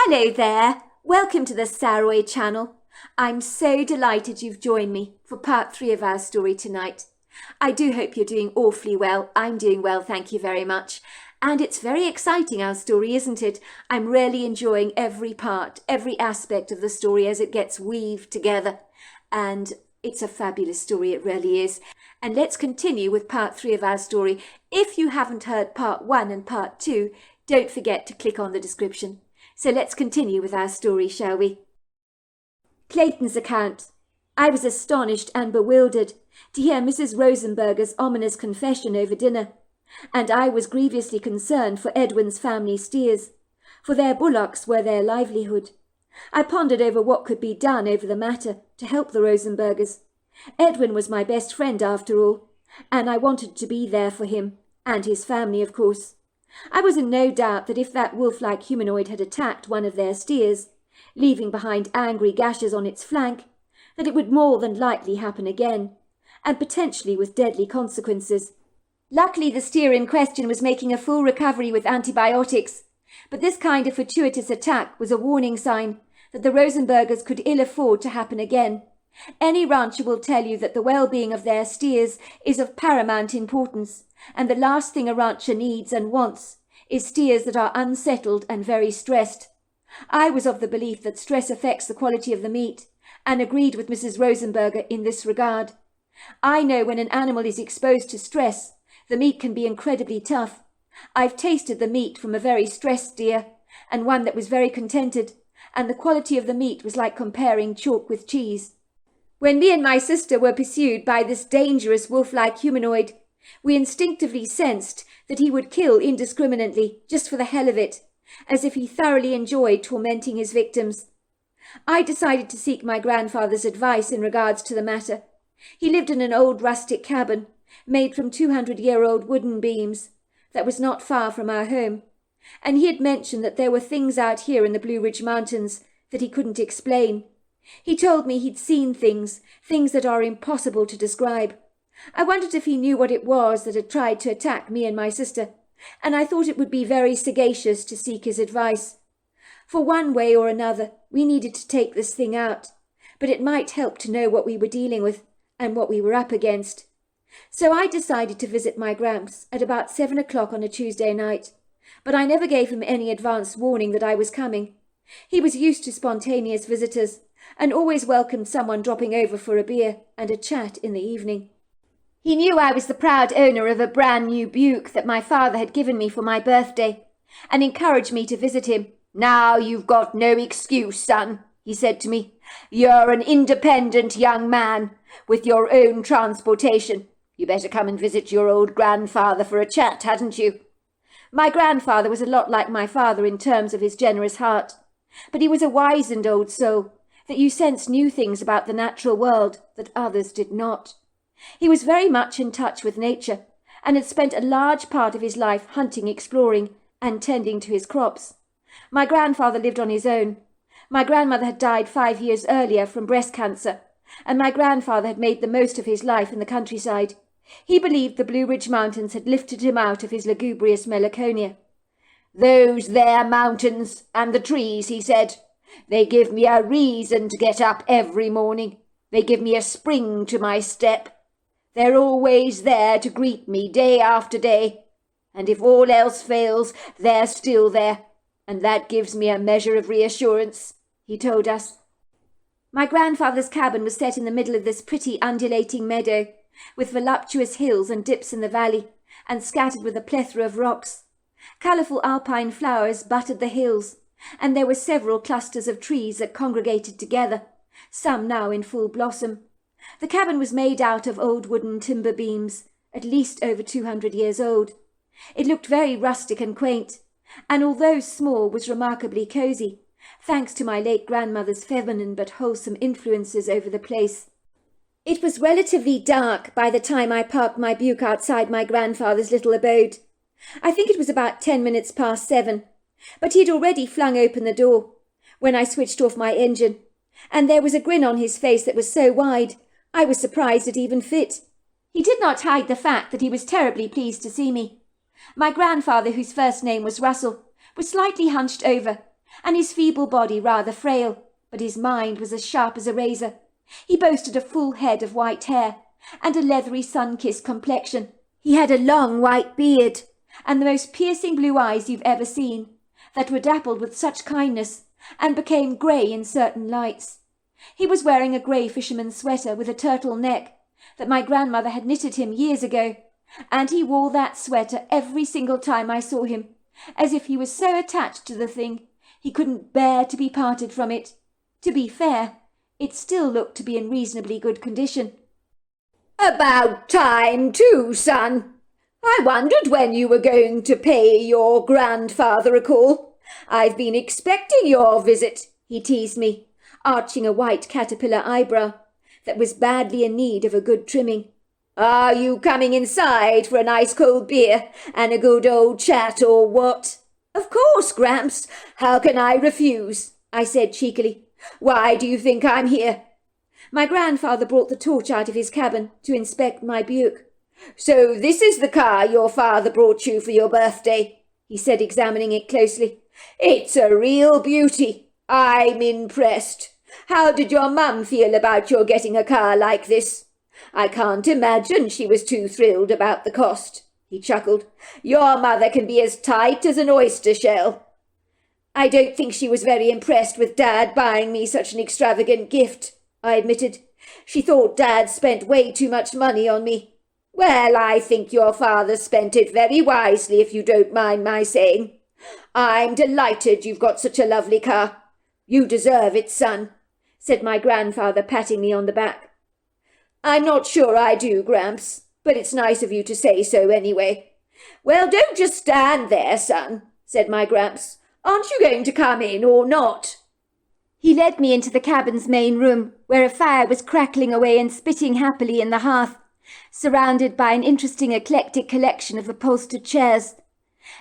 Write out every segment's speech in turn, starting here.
Hello there, welcome to the Saroy channel. I'm so delighted you've joined me for part 3 of our story tonight. I do hope you're doing awfully well. I'm doing well, thank you very much. And it's very exciting, our story, isn't it? I'm really enjoying every part, every aspect of the story as it gets weaved together. And it's a fabulous story, it really is. And let's continue with part 3 of our story. If you haven't heard part 1 and part 2, don't forget to click on the description. So let's continue with our story, shall we? Clayton's account. I was astonished and bewildered to hear Mrs. Rosenberger's ominous confession over dinner, and I was grievously concerned for Edwin's family steers, for their bullocks were their livelihood. I pondered over what could be done over the matter to help the Rosenbergers. Edwin was my best friend after all, and I wanted to be there for him, and his family, of course. I was in no doubt that if that wolf-like humanoid had attacked one of their steers, leaving behind angry gashes on its flank, that it would more than likely happen again, and potentially with deadly consequences. Luckily, the steer in question was making a full recovery with antibiotics, but this kind of fortuitous attack was a warning sign that the Rosenbergers could ill afford to happen again. Any rancher will tell you that the well-being of their steers is of paramount importance, and the last thing a rancher needs and wants is steers that are unsettled and very stressed. I was of the belief that stress affects the quality of the meat, and agreed with Mrs. Rosenberger in this regard. I know when an animal is exposed to stress, the meat can be incredibly tough. I've tasted the meat from a very stressed steer, and one that was very contented, and the quality of the meat was like comparing chalk with cheese. When me and my sister were pursued by this dangerous wolf-like humanoid, we instinctively sensed that he would kill indiscriminately, just for the hell of it, as if he thoroughly enjoyed tormenting his victims. I decided to seek my grandfather's advice in regards to the matter. He lived in an old rustic cabin, made from 200-year-old wooden beams, that was not far from our home, and he had mentioned that there were things out here in the Blue Ridge Mountains that he couldn't explain. He told me he'd seen things that are impossible to describe. I wondered if he knew what it was that had tried to attack me and my sister, and I thought it would be very sagacious to seek his advice. For one way or another, we needed to take this thing out, but it might help to know what we were dealing with and what we were up against. So I decided to visit my Gramps at about 7 o'clock on a Tuesday night, but I never gave him any advance warning that I was coming. He was used to spontaneous visitors, and always welcomed someone dropping over for a beer and a chat in the evening. He knew I was the proud owner of a brand new Buick that my father had given me for my birthday, and encouraged me to visit him. "Now you've got no excuse, son," he said to me. "You're an independent young man, with your own transportation. You better come and visit your old grandfather for a chat, hadn't you?" My grandfather was a lot like my father in terms of his generous heart, but he was a wizened old soul, that you sensed new things about the natural world that others did not. He was very much in touch with nature, and had spent a large part of his life hunting, exploring, and tending to his crops. My grandfather lived on his own. My grandmother had died 5 years earlier from breast cancer, and my grandfather had made the most of his life in the countryside. He believed the Blue Ridge Mountains had lifted him out of his lugubrious melancholia. "Those there mountains and the trees," he said, "they give me a reason to get up every morning. They give me a spring to my step. They're always there to greet me day after day. And if all else fails, they're still there. And that gives me a measure of reassurance," he told us. My grandfather's cabin was set in the middle of this pretty undulating meadow, with voluptuous hills and dips in the valley, and scattered with a plethora of rocks. Colourful alpine flowers buttered the hills, and there were several clusters of trees that congregated together, some now in full blossom. The cabin was made out of old wooden timber beams, at least over 200 years old. It looked very rustic and quaint, and although small was remarkably cosy, thanks to my late grandmother's feminine but wholesome influences over the place. It was relatively dark by the time I parked my Buick outside my grandfather's little abode. I think it was about 10 minutes past 7, but he had already flung open the door when I switched off my engine, and there was a grin on his face that was so wide I was surprised it even fit. He did not hide the fact that he was terribly pleased to see me. My grandfather, whose first name was Russell, was slightly hunched over, and his feeble body rather frail, but his mind was as sharp as a razor. He boasted a full head of white hair, and a leathery sun-kissed complexion. He had a long white beard, and the most piercing blue eyes you've ever seen, that were dappled with such kindness, and became grey in certain lights. He was wearing a grey fisherman's sweater with a turtle neck, that my grandmother had knitted him years ago, and he wore that sweater every single time I saw him, as if he was so attached to the thing, he couldn't bear to be parted from it. To be fair, it still looked to be in reasonably good condition. "About time too, son. I wondered when you were going to pay your grandfather a call. I've been expecting your visit," he teased me, arching a white caterpillar eyebrow that was badly in need of a good trimming. "Are you coming inside for a nice cold beer and a good old chat, or what?" "Of course, Gramps. How can I refuse?" I said cheekily. "Why do you think I'm here?" My grandfather brought the torch out of his cabin to inspect my Buick. "So this is the car your father brought you for your birthday," he said, examining it closely. "It's a real beauty. I'm impressed. How did your mum feel about your getting a car like this?" "I can't imagine she was too thrilled about the cost," he chuckled. "Your mother can be as tight as an oyster shell." "I don't think she was very impressed with Dad buying me such an extravagant gift," I admitted. "She thought Dad spent way too much money on me." "Well, I think your father spent it very wisely, if you don't mind my saying. I'm delighted you've got such a lovely car. You deserve it, son," said my grandfather, patting me on the back. "I'm not sure I do, Gramps, but it's nice of you to say so anyway." "Well, don't just stand there, son," said my Gramps. "Aren't you going to come in or not?" He led me into the cabin's main room, where a fire was crackling away and spitting happily in the hearth, surrounded by an interesting eclectic collection of upholstered chairs.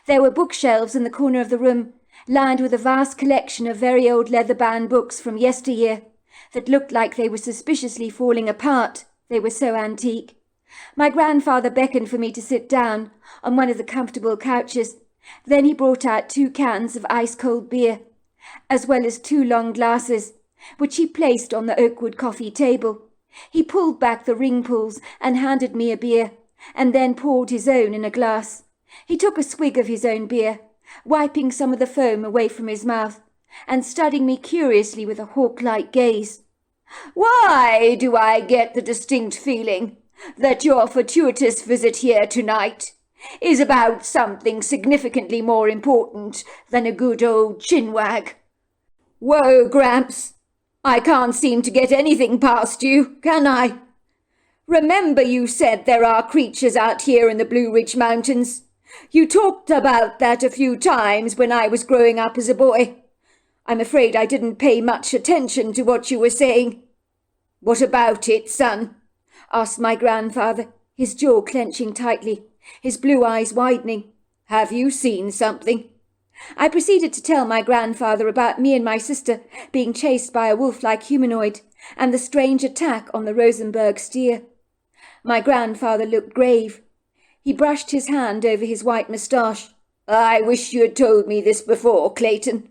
There were bookshelves in the corner of the room, lined with a vast collection of very old leather-bound books from yesteryear, that looked like they were suspiciously falling apart, they were so antique. My grandfather beckoned for me to sit down on one of the comfortable couches. Then he brought out 2 cans of ice-cold beer, as well as 2 long glasses, which he placed on the oakwood coffee table. He pulled back the ring pulls and handed me a beer, and then poured his own in a glass. He took a swig of his own beer, wiping some of the foam away from his mouth, and studying me curiously with a hawk-like gaze. "Why do I get the distinct feeling that your fortuitous visit here tonight is about something significantly more important than a good old chinwag?" "Whoa, Gramps, I can't seem to get anything past you, can I? Remember you said there are creatures out here in the Blue Ridge Mountains? You talked about that a few times when I was growing up as a boy. I'm afraid I didn't pay much attention to what you were saying." "What about it, son?" asked my grandfather, his jaw clenching tightly, his blue eyes widening. "Have you seen something?" I proceeded to tell my grandfather about me and my sister being chased by a wolf-like humanoid and the strange attack on the Rosenberg steer. My grandfather looked grave. He brushed his hand over his white moustache. "I wish you had told me this before, Clayton.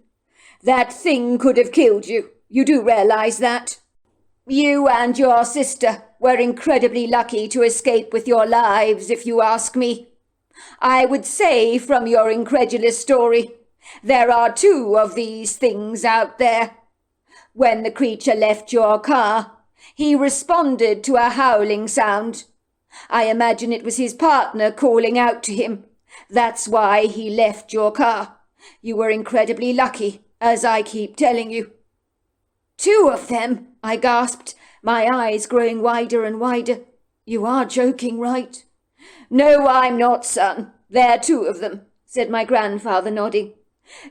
That thing could have killed you. You do realize that? You and your sister were incredibly lucky to escape with your lives, if you ask me. I would say from your incredulous story, there are 2 of these things out there. When the creature left your car, he responded to a howling sound. I imagine it was his partner calling out to him. That's why he left your car. You were incredibly lucky, as I keep telling you." "2 of them?" I gasped, my eyes growing wider and wider. "You are joking, right?" "No, I'm not, son. There are 2 of them," said my grandfather, nodding.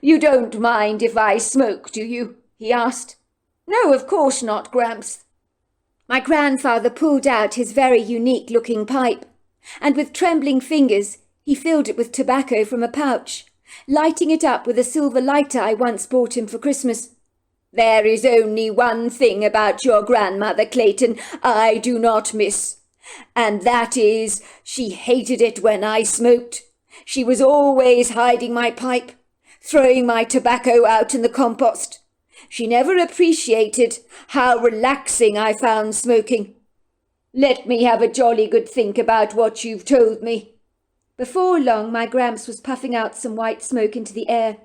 "You don't mind if I smoke, do you?" he asked. "No, of course not, Gramps." My grandfather pulled out his very unique-looking pipe, and with trembling fingers he filled it with tobacco from a pouch, lighting it up with a silver lighter I once bought him for Christmas. "There is only one thing about your grandmother, Clayton, I do not miss, and that is she hated it when I smoked. She was always hiding my pipe, throwing my tobacco out in the compost. She never appreciated how relaxing I found smoking. Let me have a jolly good think about what you've told me. Before long, my Gramps was puffing out some white smoke into the air,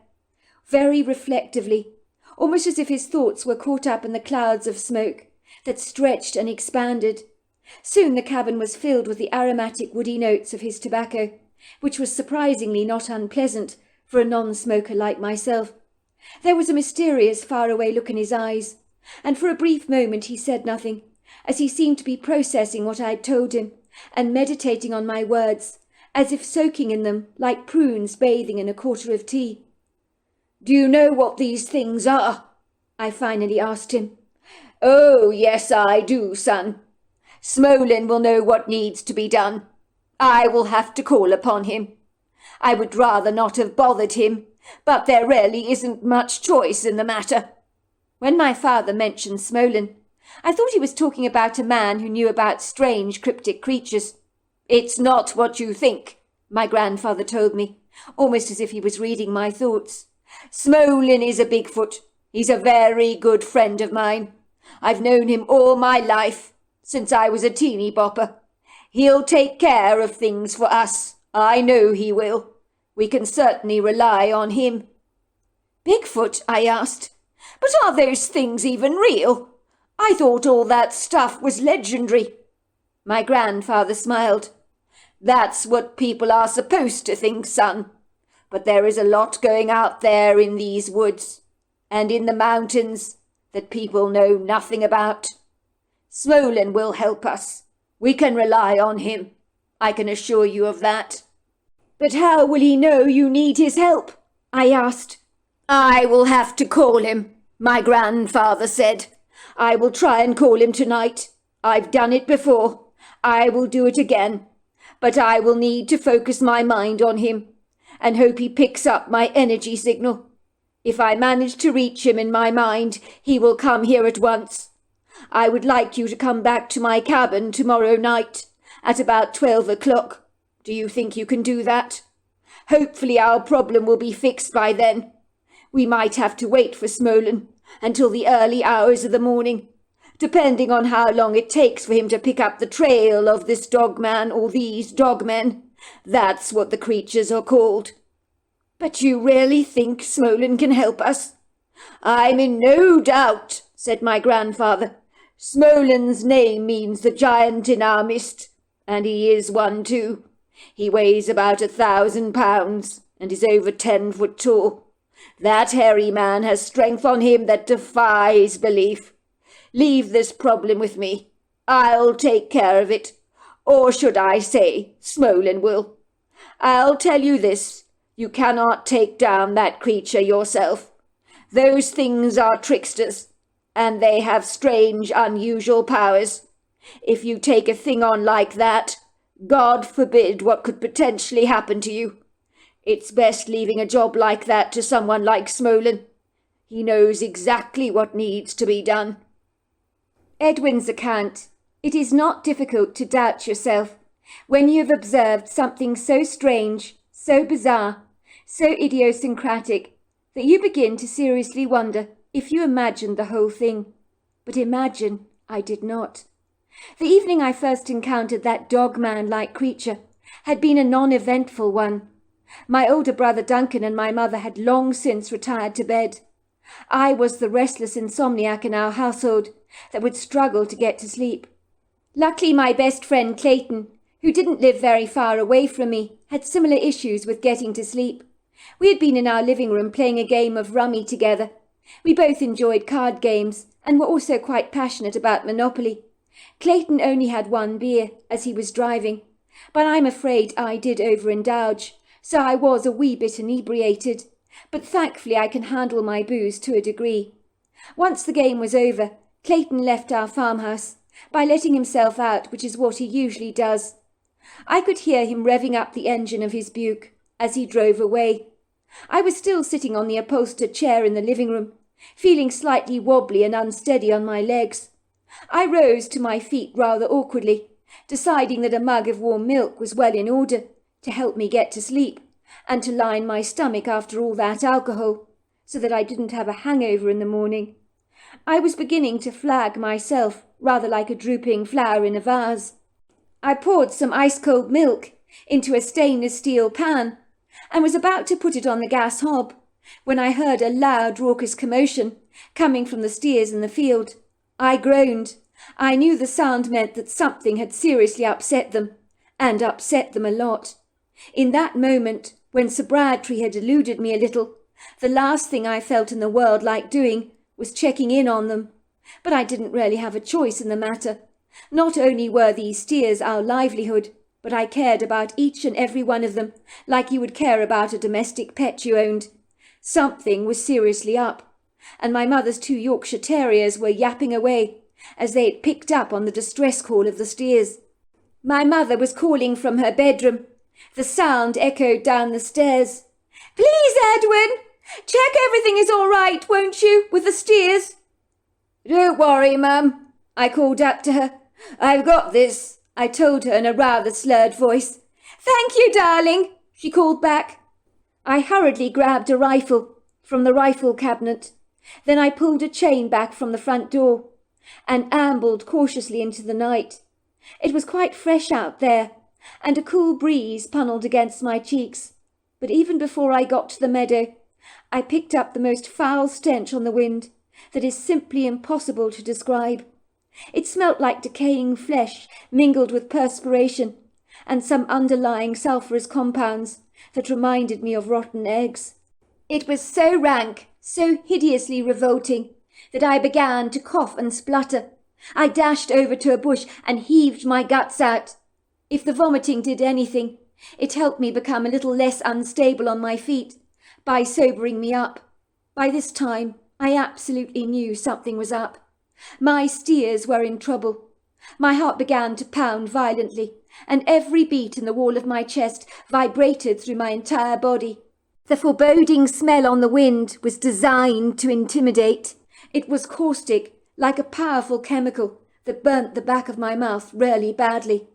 very reflectively, almost as if his thoughts were caught up in the clouds of smoke that stretched and expanded. Soon the cabin was filled with the aromatic woody notes of his tobacco, which was surprisingly not unpleasant for a non-smoker like myself. There was a mysterious faraway look in his eyes, and for a brief moment he said nothing, as he seemed to be processing what I had told him and meditating on my words, as if soaking in them like prunes bathing in a quarter of tea. "Do you know what these things are?" I finally asked him. "Oh, yes, I do, son. Smolin will know what needs to be done. I will have to call upon him. I would rather not have bothered him, but there really isn't much choice in the matter." When my father mentioned Smolin, I thought he was talking about a man who knew about strange cryptic creatures. "It's not what you think," my grandfather told me, almost as if he was reading my thoughts. "Smolin is a Bigfoot. He's a very good friend of mine. I've known him all my life, since I was a teeny bopper. He'll take care of things for us. I know he will. We can certainly rely on him." "Bigfoot?" I asked. "But are those things even real? I thought all that stuff was legendary." My grandfather smiled. "That's what people are supposed to think, son. But there is a lot going out there in these woods and in the mountains that people know nothing about. Smolin will help us. We can rely on him. I can assure you of that." "But how will he know you need his help?" I asked. "I will have to call him," my grandfather said. "I will try and call him tonight. I've done it before. I will do it again. But I will need to focus my mind on him and hope he picks up my energy signal. If I manage to reach him in my mind, he will come here at once. I would like you to come back to my cabin tomorrow night at about 12 o'clock. Do you think you can do that? Hopefully our problem will be fixed by then. We might have to wait for Smolin until the early hours of the morning, depending on how long it takes for him to pick up the trail of this dogman or these dogmen. That's what the creatures are called." "But you really think Smolin can help us?" "I'm in no doubt," said my grandfather. "Smolin's name means the giant in our midst, and he is one too. He weighs about 1,000 pounds and is over 10 foot tall. That hairy man has strength on him that defies belief. Leave this problem with me. I'll take care of it. Or should I say, Smolin will. I'll tell you this, you cannot take down that creature yourself. Those things are tricksters, and they have strange, unusual powers. If you take a thing on like that, God forbid what could potentially happen to you. It's best leaving a job like that to someone like Smolin. He knows exactly what needs to be done." Edwin's account. It is not difficult to doubt yourself when you have observed something so strange, so bizarre, so idiosyncratic, that you begin to seriously wonder if you imagined the whole thing. But imagine I did not. The evening I first encountered that dog-man-like creature had been a non-eventful one. My older brother Duncan and my mother had long since retired to bed. I was the restless insomniac in our household that would struggle to get to sleep. Luckily, my best friend Clayton, who didn't live very far away from me, had similar issues with getting to sleep. We had been in our living room playing a game of rummy together. We both enjoyed card games and were also quite passionate about Monopoly. Clayton only had one beer as he was driving, but I'm afraid I did overindulge, so I was a wee bit inebriated, but thankfully I can handle my booze to a degree. Once the game was over, Clayton left our farmhouse by letting himself out, which is what he usually does. I could hear him revving up the engine of his Buick as he drove away. I was still sitting on the upholstered chair in the living room, feeling slightly wobbly and unsteady on my legs. I rose to my feet rather awkwardly, deciding that a mug of warm milk was well in order to help me get to sleep, and to line my stomach after all that alcohol, so that I didn't have a hangover in the morning. I was beginning to flag myself, rather like a drooping flower in a vase. I poured some ice-cold milk into a stainless steel pan and was about to put it on the gas hob when I heard a loud, raucous commotion coming from the steers in the field. I groaned. I knew the sound meant that something had seriously upset them, and upset them a lot. In that moment, when Sir Prt3 had eluded me a little, the last thing I felt in the world like doing was checking in on them. But I didn't really have a choice in the matter. Not only were these steers our livelihood, but I cared about each and every one of them, like you would care about a domestic pet you owned. Something was seriously up, and my mother's 2 Yorkshire Terriers were yapping away, as they had picked up on the distress call of the steers. My mother was calling from her bedroom. The sound echoed down the stairs. "Please, Edwin, check everything is all right, won't you, with the steers?" "Don't worry, Mum," I called up to her. "I've got this," I told her in a rather slurred voice. "Thank you, darling," she called back. I hurriedly grabbed a rifle from the rifle cabinet. Then I pulled a chain back from the front door and ambled cautiously into the night. It was quite fresh out there, and a cool breeze punnelled against my cheeks. But even before I got to the meadow, I picked up the most foul stench on the wind that is simply impossible to describe. It smelt like decaying flesh mingled with perspiration and some underlying sulphurous compounds that reminded me of rotten eggs. It was so rank, so hideously revolting, that I began to cough and splutter. I dashed over to a bush and heaved my guts out. If the vomiting did anything, it helped me become a little less unstable on my feet by sobering me up. By this time, I absolutely knew something was up. My steers were in trouble. My heart began to pound violently, and every beat in the wall of my chest vibrated through my entire body. The foreboding smell on the wind was designed to intimidate. It was caustic, like a powerful chemical that burnt the back of my mouth really badly.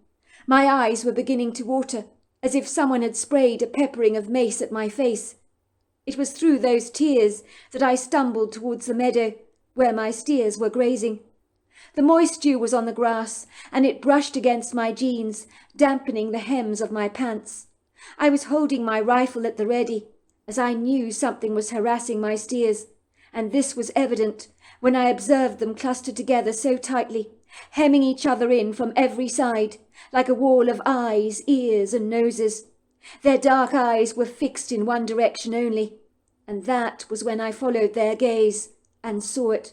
My eyes were beginning to water, as if someone had sprayed a peppering of mace at my face. It was through those tears that I stumbled towards the meadow, where my steers were grazing. The moist dew was on the grass, and it brushed against my jeans, dampening the hems of my pants. I was holding my rifle at the ready, as I knew something was harassing my steers, and this was evident when I observed them clustered together so tightly, hemming each other in from every side, like a wall of eyes, ears, and noses. Their dark eyes were fixed in one direction only, and that was when I followed their gaze and saw it.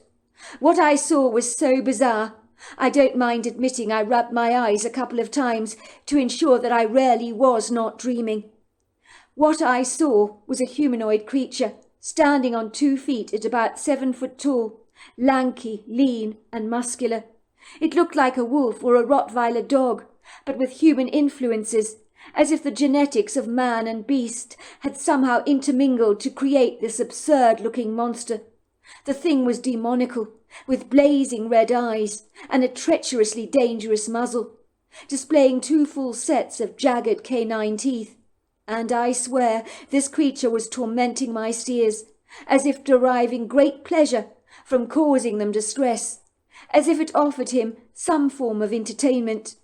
What I saw was so bizarre, I don't mind admitting I rubbed my eyes a couple of times to ensure that I really was not dreaming. What I saw was a humanoid creature, standing on 2 feet at about 7 foot tall, lanky, lean, and muscular. It looked like a wolf or a Rottweiler dog, but with human influences, as if the genetics of man and beast had somehow intermingled to create this absurd-looking monster. The thing was demonical, with blazing red eyes and a treacherously dangerous muzzle, displaying 2 full sets of jagged canine teeth. And I swear this creature was tormenting my steers, as if deriving great pleasure from causing them distress, as if it offered him some form of entertainment.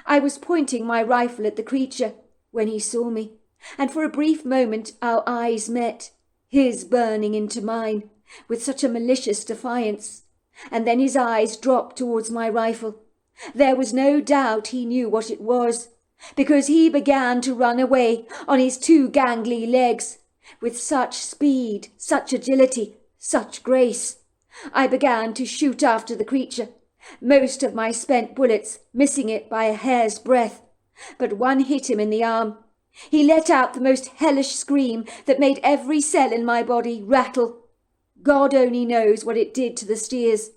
I was pointing my rifle at the creature when he saw me, and for a brief moment our eyes met, his burning into mine with such a malicious defiance, and then his eyes dropped towards my rifle. There was no doubt he knew what it was, because he began to run away on his 2 gangly legs, with such speed, such agility, such grace. I began to shoot after the creature, most of my spent bullets missing it by a hair's breadth, but one hit him in the arm. He let out the most hellish scream that made every cell in my body rattle. God only knows what it did to the steers.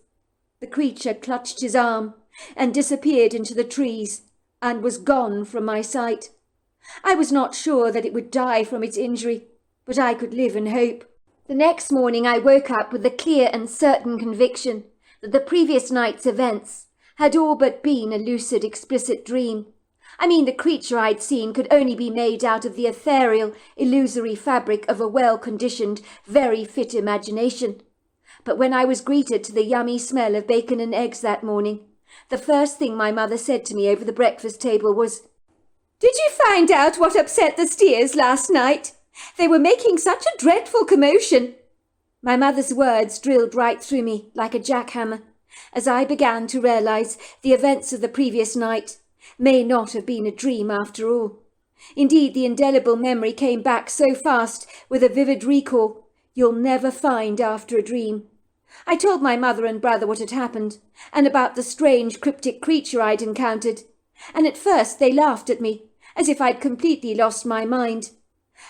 The creature clutched his arm and disappeared into the trees and was gone from my sight. I was not sure that it would die from its injury, but I could live in hope. The next morning I woke up with the clear and certain conviction that the previous night's events had all but been a lucid, explicit dream. I mean, the creature I'd seen could only be made out of the ethereal, illusory fabric of a well-conditioned, very fit imagination. But when I was greeted to the yummy smell of bacon and eggs that morning, the first thing my mother said to me over the breakfast table was, "Did you find out what upset the steers last night? They were making such a dreadful commotion." My mother's words drilled right through me like a jackhammer, as I began to realize the events of the previous night may not have been a dream after all. Indeed, the indelible memory came back so fast with a vivid recall you'll never find after a dream. I told my mother and brother what had happened, and about the strange cryptic creature I'd encountered, and at first they laughed at me, as if I'd completely lost my mind.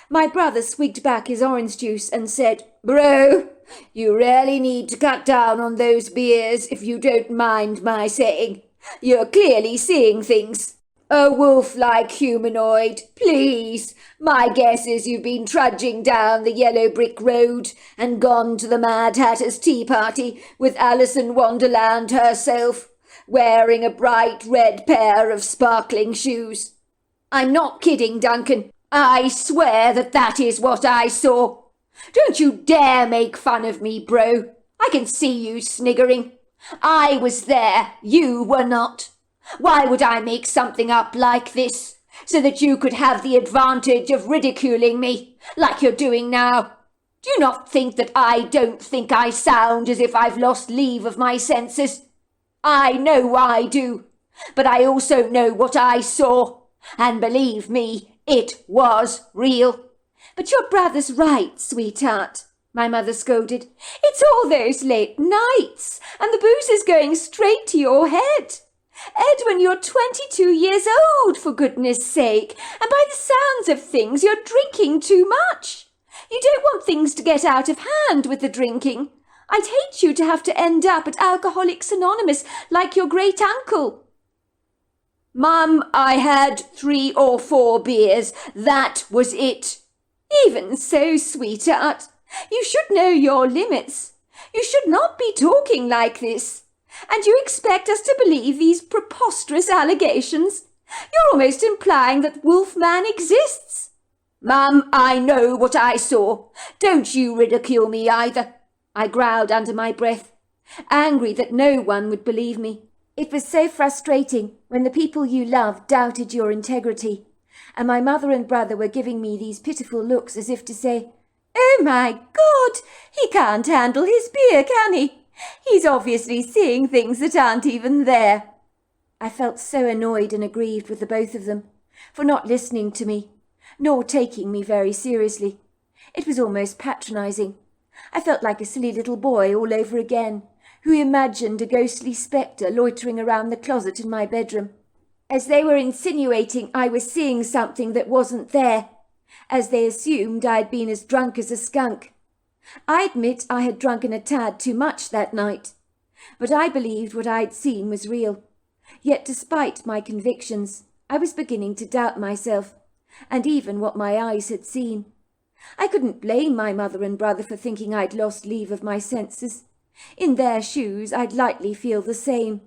My brother swigged back his orange juice and said, "Bro, you really need to cut down on those beers if you don't mind my saying. You're clearly seeing things. A wolf-like humanoid, please. My guess is you've been trudging down the yellow brick road and gone to the Mad Hatter's tea party with Alice in Wonderland herself, wearing a bright red pair of sparkling shoes. I'm not kidding, Duncan. I swear that is what I saw. Don't you dare make fun of me, bro. I can see you sniggering. I was there, you were not. Why would I make something up like this, so that you could have the advantage of ridiculing me, like you're doing now? Do you not think that I don't think I sound as if I've lost leave of my senses? I know I do, but I also know what I saw, and believe me, it was real." "But your brother's right, sweetheart," my mother scolded. "It's all those late nights, and the booze is going straight to your head. Edwin, you're 22 years old, for goodness sake, and by the sounds of things, you're drinking too much. You don't want things to get out of hand with the drinking. I'd hate you to have to end up at Alcoholics Anonymous like your great-uncle." "Mum, I had 3 or 4 beers. That was it." "Even so, sweetheart, you should know your limits. You should not be talking like this. And you expect us to believe these preposterous allegations? You're almost implying that Wolfman exists." "Mum, I know what I saw. Don't you ridicule me either," I growled under my breath, angry that no one would believe me. It was so frustrating when the people you love doubted your integrity, and my mother and brother were giving me these pitiful looks as if to say, "Oh my God, he can't handle his beer, can he? He's obviously seeing things that aren't even there." I felt so annoyed and aggrieved with the both of them for not listening to me, nor taking me very seriously. It was almost patronizing. I felt like a silly little boy all over again, who imagined a ghostly spectre loitering around the closet in my bedroom, as they were insinuating I was seeing something that wasn't there, as they assumed I'd been as drunk as a skunk. I admit I had drunken a tad too much that night, but I believed what I'd seen was real. Yet despite my convictions, I was beginning to doubt myself, and even what my eyes had seen. I couldn't blame my mother and brother for thinking I'd lost leave of my senses. In their shoes, I'd likely feel the same.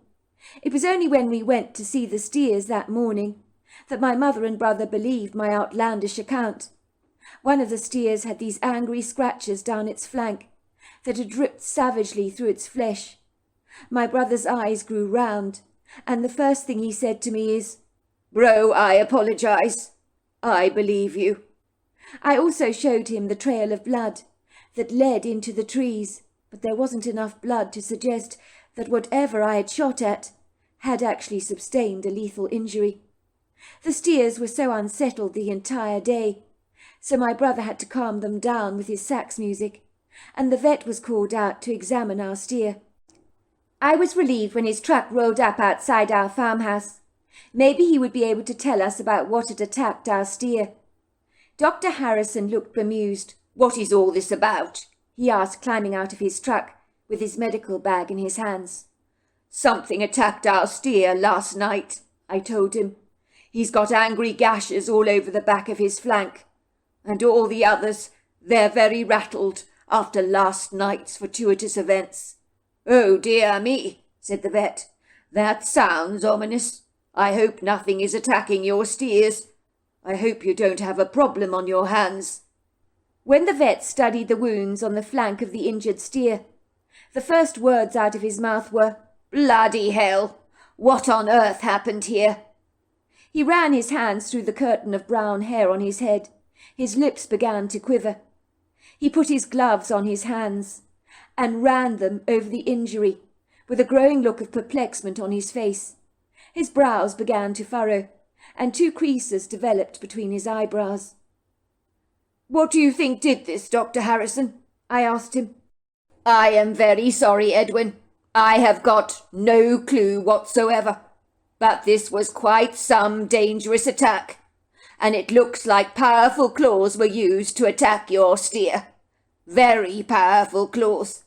It was only when we went to see the steers that morning that my mother and brother believed my outlandish account. One of the steers had these angry scratches down its flank that had ripped savagely through its flesh. My brother's eyes grew round, and the first thing he said to me is, "Bro, I apologize. I believe you." I also showed him the trail of blood that led into the trees, but there wasn't enough blood to suggest that whatever I had shot at had actually sustained a lethal injury. The steers were so unsettled the entire day, so my brother had to calm them down with his sax music, and the vet was called out to examine our steer. I was relieved when his truck rolled up outside our farmhouse. Maybe he would be able to tell us about what had attacked our steer. Dr. Harrison looked bemused. "What is all this about?" he asked, climbing out of his truck with his medical bag in his hands. "Something attacked our steer last night," I told him. "He's got angry gashes all over the back of his flank. And all the others, they're very rattled after last night's fortuitous events." "Oh dear me," said the vet. "That sounds ominous. I hope nothing is attacking your steers. I hope you don't have a problem on your hands." When the vet studied the wounds on the flank of the injured steer, the first words out of his mouth were, "Bloody hell! What on earth happened here?" He ran his hands through the curtain of brown hair on his head. His lips began to quiver. He put his gloves on his hands and ran them over the injury, with a growing look of perplexement on his face. His brows began to furrow, and 2 creases developed between his eyebrows. "What do you think did this, Dr. Harrison?" I asked him. "I am very sorry, Edwin. I have got no clue whatsoever. But this was quite some dangerous attack, and it looks like powerful claws were used to attack your steer. Very powerful claws.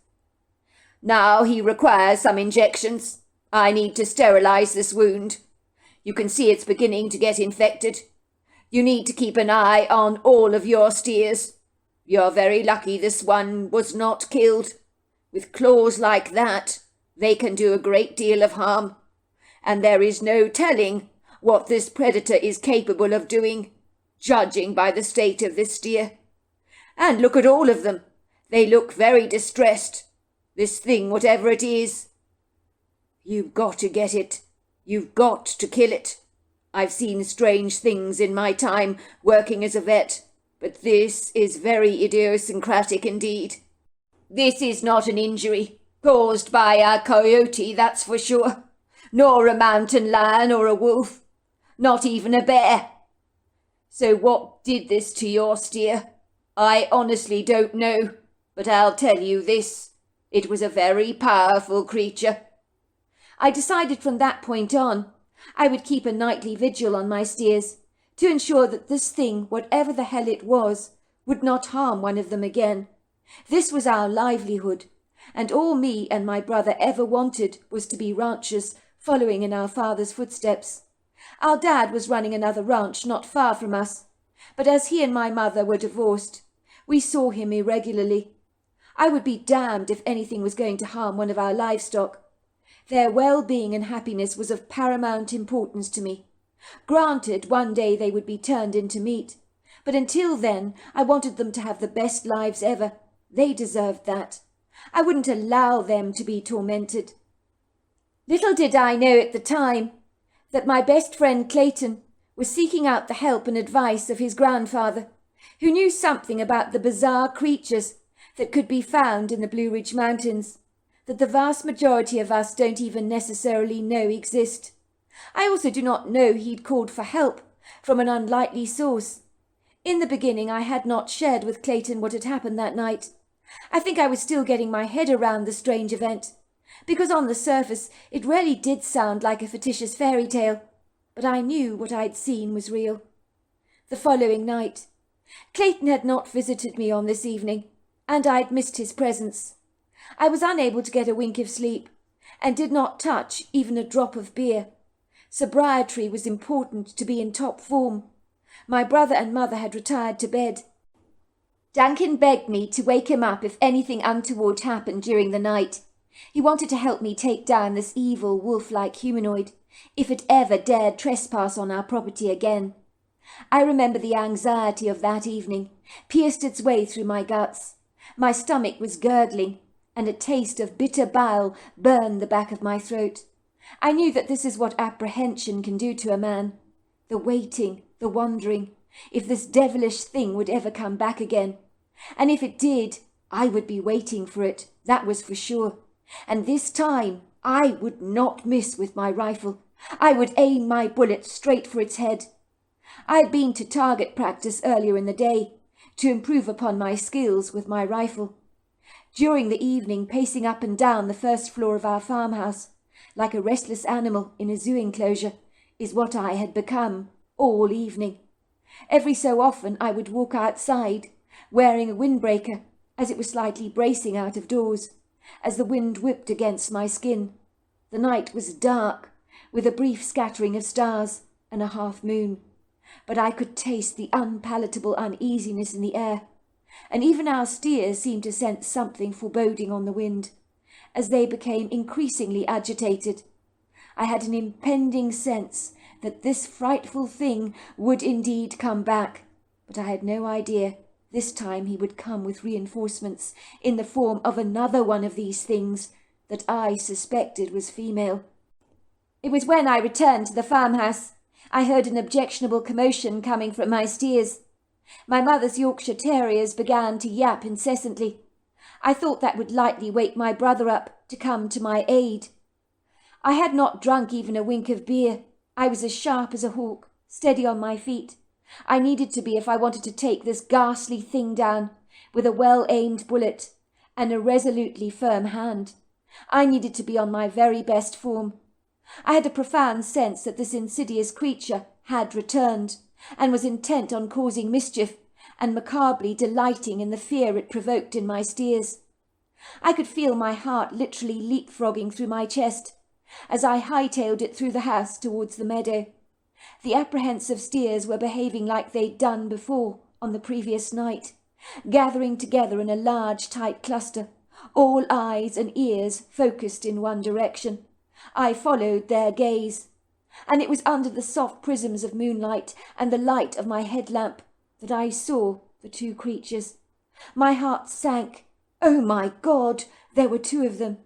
Now he requires some injections. I need to sterilize this wound. You can see it's beginning to get infected. You need to keep an eye on all of your steers. You're very lucky this one was not killed. With claws like that, they can do a great deal of harm, and there is no telling what this predator is capable of doing, judging by the state of this steer. And look at all of them. They look very distressed. This thing, whatever it is. You've got to get it. You've got to kill it. I've seen strange things in my time working as a vet, but this is very idiosyncratic indeed. This is not an injury caused by a coyote, that's for sure, nor a mountain lion or a wolf, not even a bear. So what did this to your steer? I honestly don't know, but I'll tell you this. It was a very powerful creature. I decided from that point on I would keep a nightly vigil on my steers to ensure that this thing, whatever the hell it was, would not harm one of them again. This was our livelihood, and all me and my brother ever wanted was to be ranchers, following in our father's footsteps. Our dad was running another ranch not far from us, but as he and my mother were divorced, we saw him irregularly. I would be damned if anything was going to harm one of our livestock. Their well-being and happiness was of paramount importance to me. Granted, one day they would be turned into meat, but until then I wanted them to have the best lives ever. They deserved that. I wouldn't allow them to be tormented. Little did I know at the time that my best friend Clayton was seeking out the help and advice of his grandfather, who knew something about the bizarre creatures that could be found in the Blue Ridge Mountains, that the vast majority of us don't even necessarily know exist. I also do not know he'd called for help from an unlikely source. In the beginning I had not shared with Clayton what had happened that night. I think I was still getting my head around the strange event, because on the surface it really did sound like a fictitious fairy tale, but I knew what I'd seen was real. The following night, Clayton had not visited me on this evening, and I'd missed his presence. I was unable to get a wink of sleep, and did not touch even a drop of beer. Sobriety was important to be in top form. My brother and mother had retired to bed. Duncan begged me to wake him up if anything untoward happened during the night. He wanted to help me take down this evil wolf-like humanoid, if it ever dared trespass on our property again. I remember the anxiety of that evening pierced its way through my guts. My stomach was gurgling, and a taste of bitter bile burned the back of my throat. I knew that this is what apprehension can do to a man. The waiting, the wondering, if this devilish thing would ever come back again. And if it did, I would be waiting for it, that was for sure. And this time I would not miss with my rifle. I would aim my bullet straight for its head. I had been to target practice earlier in the day, to improve upon my skills with my rifle. During the evening, pacing up and down the first floor of our farmhouse, like a restless animal in a zoo enclosure, is what I had become all evening. Every so often I would walk outside, wearing a windbreaker, as it was slightly bracing out of doors, as the wind whipped against my skin. The night was dark, with a brief scattering of stars and a half moon, but I could taste the unpalatable uneasiness in the air, and even our steers seemed to sense something foreboding on the wind, as they became increasingly agitated. I had an impending sense that this frightful thing would indeed come back, but I had no idea this time he would come with reinforcements in the form of another one of these things that I suspected was female. It was when I returned to the farmhouse. I heard an objectionable commotion coming from my steers. My mother's Yorkshire terriers began to yap incessantly. I thought that would likely wake my brother up to come to my aid. I had not drunk even a wink of beer. I was as sharp as a hawk, steady on my feet. I needed to be if I wanted to take this ghastly thing down with a well-aimed bullet and a resolutely firm hand. I needed to be on my very best form. I had a profound sense that this insidious creature had returned and was intent on causing mischief and macabrely delighting in the fear it provoked in my steers. I could feel my heart literally leapfrogging through my chest as I hightailed it through the house towards the meadow. The apprehensive steers were behaving like they'd done before on the previous night, gathering together in a large tight cluster, all eyes and ears focused in one direction. I followed their gaze, and it was under the soft prisms of moonlight and the light of my headlamp that I saw the two creatures. My heart sank. Oh my God, there were two of them.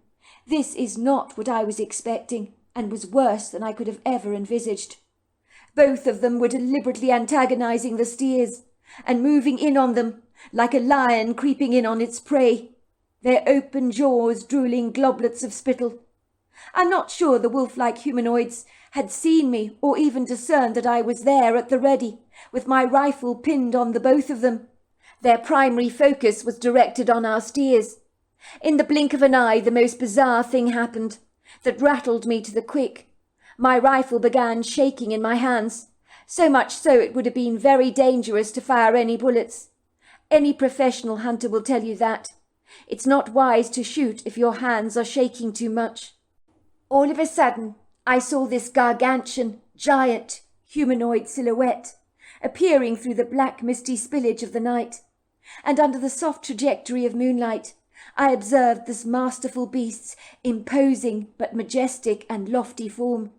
This is not what I was expecting, and was worse than I could have ever envisaged. Both of them were deliberately antagonizing the steers and moving in on them like a lion creeping in on its prey, their open jaws drooling globlets of spittle. I'm not sure the wolf-like humanoids had seen me or even discerned that I was there at the ready, with my rifle pinned on the both of them. Their primary focus was directed on our steers. In the blink of an eye, the most bizarre thing happened that rattled me to the quick. My rifle began shaking in my hands, so much so it would have been very dangerous to fire any bullets. Any professional hunter will tell you that. It's not wise to shoot if your hands are shaking too much. All of a sudden, I saw this gargantuan, giant, humanoid silhouette appearing through the black misty spillage of the night, and under the soft trajectory of moonlight, I observed this masterful beast's imposing but majestic and lofty form.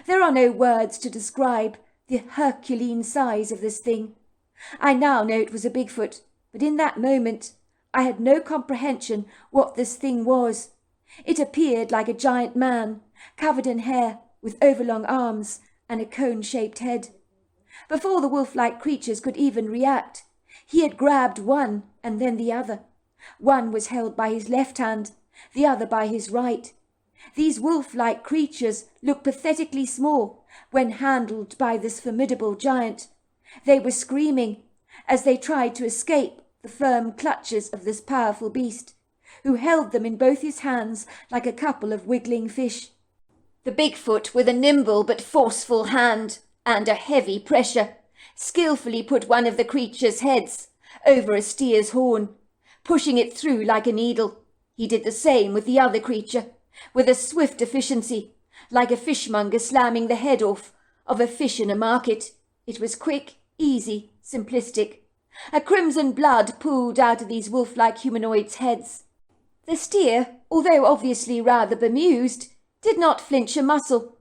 There are no words to describe the Herculean size of this thing. I now know it was a Bigfoot, but in that moment I had no comprehension what this thing was. It appeared like a giant man, covered in hair, with overlong arms and a cone-shaped head. Before the wolf-like creatures could even react, he had grabbed one and then the other. One was held by his left hand, the other by his right. These wolf-like creatures looked pathetically small when handled by this formidable giant. They were screaming as they tried to escape the firm clutches of this powerful beast, who held them in both his hands like a couple of wiggling fish. The Bigfoot, with a nimble but forceful hand and a heavy pressure, skillfully put one of the creature's heads over a steer's horn, pushing it through like a needle. He did the same with the other creature, with a swift efficiency, like a fishmonger slamming the head off of a fish in a market. It was quick, easy, simplistic. A crimson blood pooled out of these wolf-like humanoids' heads. The steer, although obviously rather bemused, did not flinch a muscle,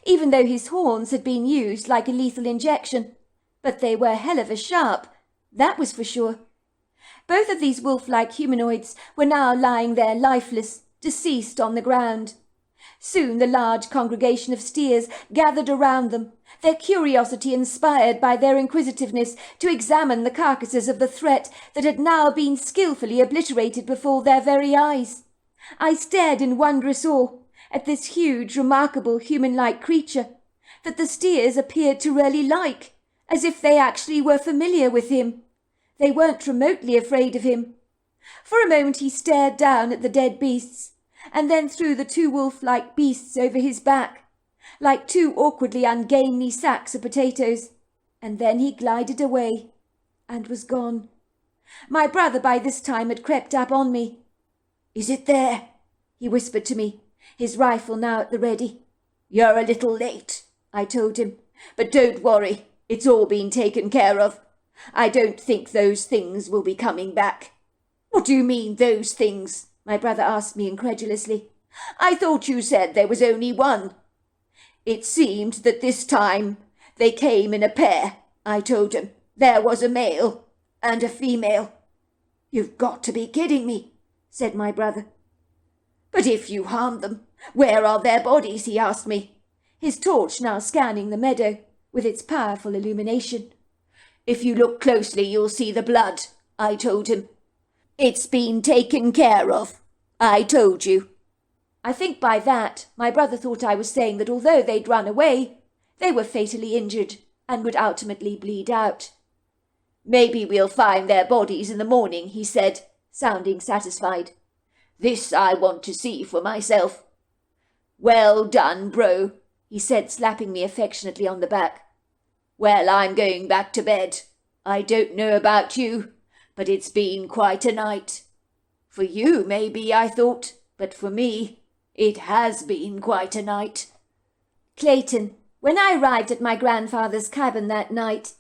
even though his horns had been used like a lethal injection. But they were hell of a sharp, that was for sure. Both of these wolf-like humanoids were now lying there lifeless, deceased on the ground. Soon the large congregation of steers gathered around them, their curiosity inspired by their inquisitiveness to examine the carcasses of the threat that had now been skillfully obliterated before their very eyes. I stared in wondrous awe at this huge, remarkable human-like creature that the steers appeared to really like, as if they actually were familiar with him. They weren't remotely afraid of him. For a moment he stared down at the dead beasts, and then threw the two wolf-like beasts over his back, like two awkwardly ungainly sacks of potatoes, and then he glided away, and was gone. My brother by this time had crept up on me. "Is it there?" he whispered to me, his rifle now at the ready. "You're a little late," I told him, "but don't worry, it's all been taken care of. I don't think those things will be coming back." "What do you mean, those things?" my brother asked me incredulously. "I thought you said there was only one." It seemed that this time they came in a pair, I told him. There was a male and a female. You've got to be kidding me, said my brother. But if you harmed them, where are their bodies? He asked me, his torch now scanning the meadow with its powerful illumination. If you look closely, you'll see the blood, I told him. It's been taken care of, I told you. I think by that my brother thought I was saying that although they'd run away, they were fatally injured and would ultimately bleed out. Maybe we'll find their bodies in the morning, he said, sounding satisfied. This I want to see for myself. Well done, bro, he said, slapping me affectionately on the back. Well, I'm going back to bed. I don't know about you, but it's been quite a night. For you, maybe, I thought, but for me, it has been quite a night. Clayton, when I arrived at my grandfather's cabin that night,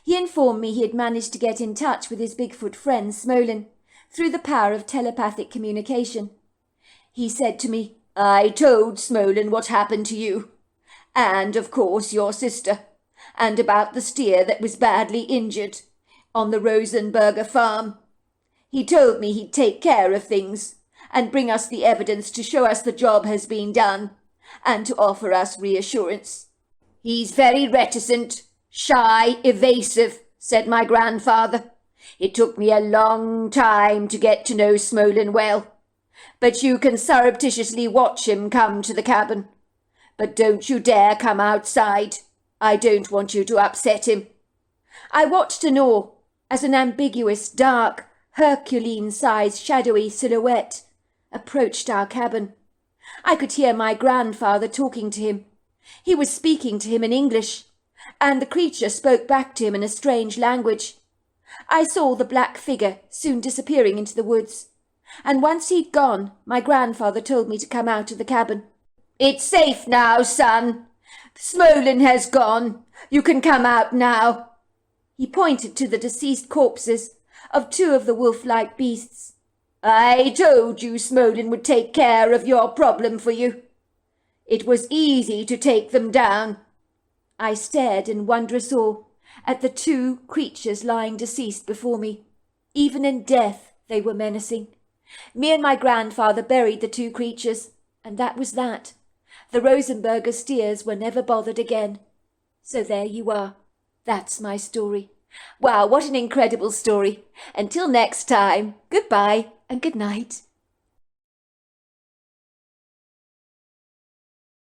he informed me he had managed to get in touch with his Bigfoot friend Smolin through the power of telepathic communication. He said to me, I told Smolin what happened to you, and of course your sister, and about the steer that was badly injured on the Rosenberger farm. He told me he'd take care of things and bring us the evidence to show us the job has been done and to offer us reassurance. He's very reticent, shy, evasive, said my grandfather. It took me a long time to get to know Smolin well, but you can surreptitiously watch him come to the cabin. But don't you dare come outside. I don't want you to upset him. I watched in awe as an ambiguous, dark, Herculean-sized, shadowy silhouette approached our cabin. I could hear my grandfather talking to him. He was speaking to him in English, and the creature spoke back to him in a strange language. I saw the black figure soon disappearing into the woods, and once he'd gone, my grandfather told me to come out of the cabin. It's safe now, son. Smolin has gone. You can come out now. He pointed to the deceased corpses of two of the wolf-like beasts. I told you Smolin would take care of your problem for you. It was easy to take them down. I stared in wondrous awe at the two creatures lying deceased before me. Even in death they were menacing. Me and my grandfather buried the two creatures, and that was that. The Rosenberger steers were never bothered again. So there you are. That's my story. Wow, what an incredible story. Until next time, goodbye and good night.